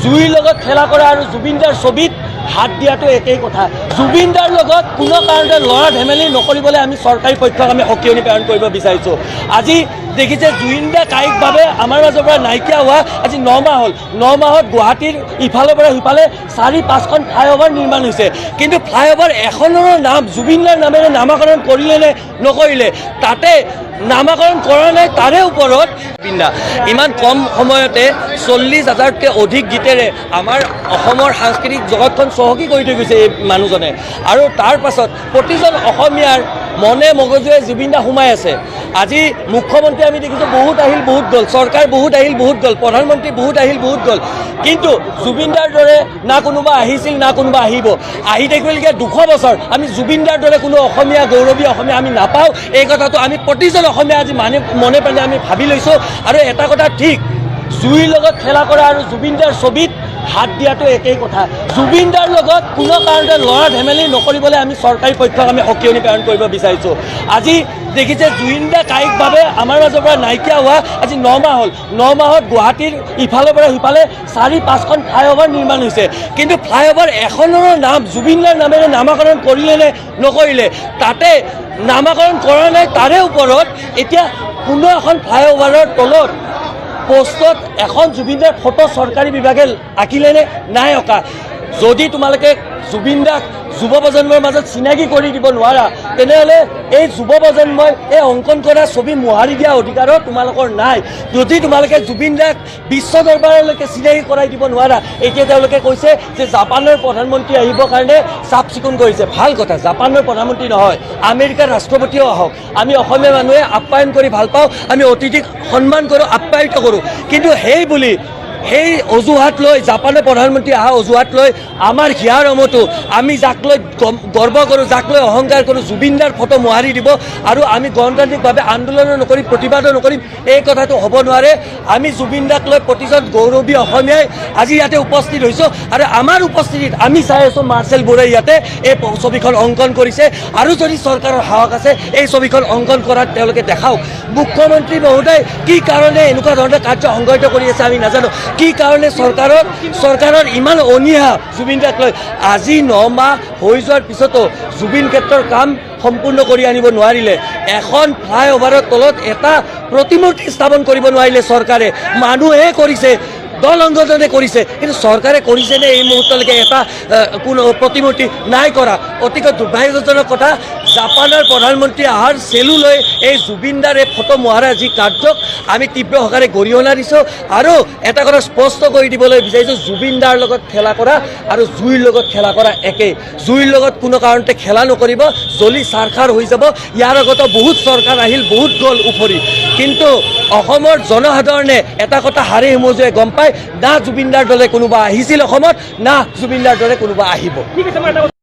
জুইৰ লগত খেলা কৰা আৰু জুবিনদাৰ ছবিত হাত দিয়াটো একেই কথা। জুবিনদাৰ লগত কোনো কাৰণতে লৰা ধেমেলি নকৰিবলৈ আমি চৰকাৰী পক্ষক আমি সকিয়নি প্ৰেৰণ কৰিব বিচাৰিছোঁ। আজি দেখিছে জুবিনদা কায়িকভাৱে আমাৰ মাজৰ পৰা নাইকিয়া হোৱা আজি 9 মাহ হ'ল। 9 মাহত গুৱাহাটীৰ ইফালৰ পৰা সিফালে 4-5খন ফ্লাইঅভাৰ নিৰ্মাণ হৈছে, কিন্তু ফ্লাইঅভাৰ এখনৰ নাম জুবিনদাৰ নামেৰে নামাকৰণ কৰিলে নে নকৰিলে, তাতে নামাকৰণ কৰা নাই। তাৰে ওপৰত জুবিনদা ইমান কম সময়তে 40,000তকৈ অধিক গীতেৰে আমাৰ অসমৰ সাংস্কৃতিক জগতখন চহকী কৰি থৈ গৈছে এই মানুহজনে। আৰু তাৰ পাছত প্ৰতিজন অসমীয়াৰ মনে মগজুৱে জুবিনদা সোমাই আছে। আজি মুখ্যমন্ত্ৰী আমি দেখিছোঁ বহুত আহিল বহুত গ'ল, চৰকাৰ বহুত আহিল বহুত গ'ল, প্ৰধানমন্ত্ৰী বহুত আহিল বহুত গ'ল, কিন্তু জুবিনদাৰ দৰে না কোনোবা আহিছিল না কোনোবা আহিব। আহি থাকিবলগীয়া 200 বছৰ আমি জুবিনদাৰ দৰে কোনো অসমীয়া গৌৰৱী অসমীয়া আমি নাপাওঁ। এই কথাটো আমি প্ৰতিজন অসমীয়া আজি মনে প্ৰাণে আমি ভাবি লৈছোঁ। আৰু এটা কথা ঠিক, জুইৰ লগত খেলা কৰা আৰু জুবিনদাৰ ছবিত হাত দিয়াটো একেই কথা। জুবিনদাৰ লগত কোনো কাৰণতে লৰা ধেমেলি নকৰিবলৈ আমি চৰকাৰী পক্ষক আমি সকিয়নি প্ৰেৰণ কৰিব বিচাৰিছোঁ। আজি দেখিছে জুবিনদা কায়িকভাৱে আমাৰ মাজৰ পৰা নাইকিয়া হোৱা আজি 9 মাহ হ'ল। 9 মাহত গুৱাহাটীৰ ইফালৰ পৰা সিফালে 4-5খন ফ্লাইঅভাৰ নিৰ্মাণ হৈছে, কিন্তু ফ্লাইঅভাৰ এখনৰ নাম জুবিনদাৰ নামেৰে নামাকৰণ কৰিলে নে নকৰিলে, তাতে নামাকৰণ কৰা নাই। তাৰে ওপৰত এতিয়া কোনো এখন ফ্লাইঅভাৰৰ তলত পোষ্টত এখন জুবিনদাৰ ফটো চৰকাৰী বিভাগে আঁকিলেনে নাই অঁকা। যদি তোমালোকে জুবিনদাক যুৱ প্ৰজন্মৰ মাজত চিনাকি কৰি দিব নোৱাৰা, তেনেহ'লে এই যুৱ প্ৰজন্মই এই অংকন কৰা ছবি মোহাৰি দিয়া অধিকাৰো তোমালোকৰ নাই। যদি তোমালোকে জুবিনদাক বিশ্ব দৰবাৰলৈকে চিনাকি কৰাই দিব নোৱাৰা, এতিয়া তেওঁলোকে কৈছে যে জাপানৰ প্ৰধানমন্ত্ৰী আহিবৰ কাৰণে চাফ চিকুণ কৰিছে। ভাল কথা, জাপানৰ প্ৰধানমন্ত্ৰী নহয়, আমেৰিকাৰ ৰাষ্ট্ৰপতিও আহক। আমি অসমীয়া মানুহে আপ্যায়ন কৰি ভাল পাওঁ, আমি অতিথিক সন্মান কৰোঁ, আপ্যায়িত কৰোঁ, কিন্তু সেই অজুহাত লৈ জাপানৰ প্ৰধানমন্ত্ৰী অহা অজুহাত লৈ আমাৰ হিয়াৰ অমতো আমি যাক লৈ গৰ্ব কৰোঁ, যাক লৈ অহংকাৰ কৰোঁ, জুবিনদাৰ ফটো মোহাৰি দিব আৰু আমি গণতান্ত্ৰিকভাৱে আন্দোলনো নকৰিম, প্ৰতিবাদো নকৰিম, এই কথাটো হ'ব নোৱাৰে। আমি জুবিনদাক লৈ প্ৰতিজন গৌৰৱী অসমীয়াই আজি ইয়াতে উপস্থিত হৈছোঁ আৰু আমাৰ উপস্থিতিত আমি চাই আছোঁ মাৰ্চেল বৰাই ইয়াতে এই ছবিখন অংকন কৰিছে। আৰু যদি চৰকাৰৰ সাহস আছে এই ছবিখন অংকন কৰাত তেওঁলোকে দেখাওক। মুখ্যমন্ত্ৰী মহোদয় কি কাৰণে এনেকুৱা ধৰণৰ কাৰ্য সংঘটিত কৰি আছে আমি নাজানো। কি কাৰণে চৰকাৰৰ ইমান অনীহা জুবিনদাক লৈ। আজি 9 মাহ হৈ যোৱাৰ পিছতো জুবিন ক্ষেত্ৰৰ কাম সম্পূৰ্ণ কৰি আনিব নোৱাৰিলে। এখন ফ্লাইঅভাৰৰ তলত এটা প্ৰতিমূৰ্তি স্থাপন কৰিব নোৱাৰিলে চৰকাৰে। মানুহে কৰিছে, দল সংগঠনে কৰিছে, কিন্তু চৰকাৰে কৰিছেনে এই মুহূৰ্তলৈকে এটা কোনো প্ৰতিমূৰ্তি নাই কৰা। অতিকৈ দুৰ্ভাগ্যজনক কথা। জাপানৰ প্ৰধানমন্ত্ৰী অহাৰ চেলু লৈ এই জুবিনদাৰ এই ফটো মোহাৰা যি কাৰ্যক আমি তীব্ৰ সকাৰে গৰিহণা দিছোঁ। আৰু এটা কথা স্পষ্ট কৰি দিবলৈ বিচাৰিছোঁ, জুবিনদাৰ লগত খেলা কৰা আৰু জুইৰ লগত খেলা কৰা একেই। জুইৰ লগত কোনো কাৰণতে খেলা নকৰিব, জ্বলি চাৰখাৰ হৈ যাব। ইয়াৰ আগতো বহুত চৰকাৰ আহিল, বহুত গ'ল উফৰি, কিন্তু অসমৰ জনসাধাৰণে এটা কথা হাৰে হিমজুৱে গম পায়, না জুবিনদাৰ দৰে কোনোবা আহিছিল অসমত, না জুবিনদাৰ দৰে কোনোবা আহিব।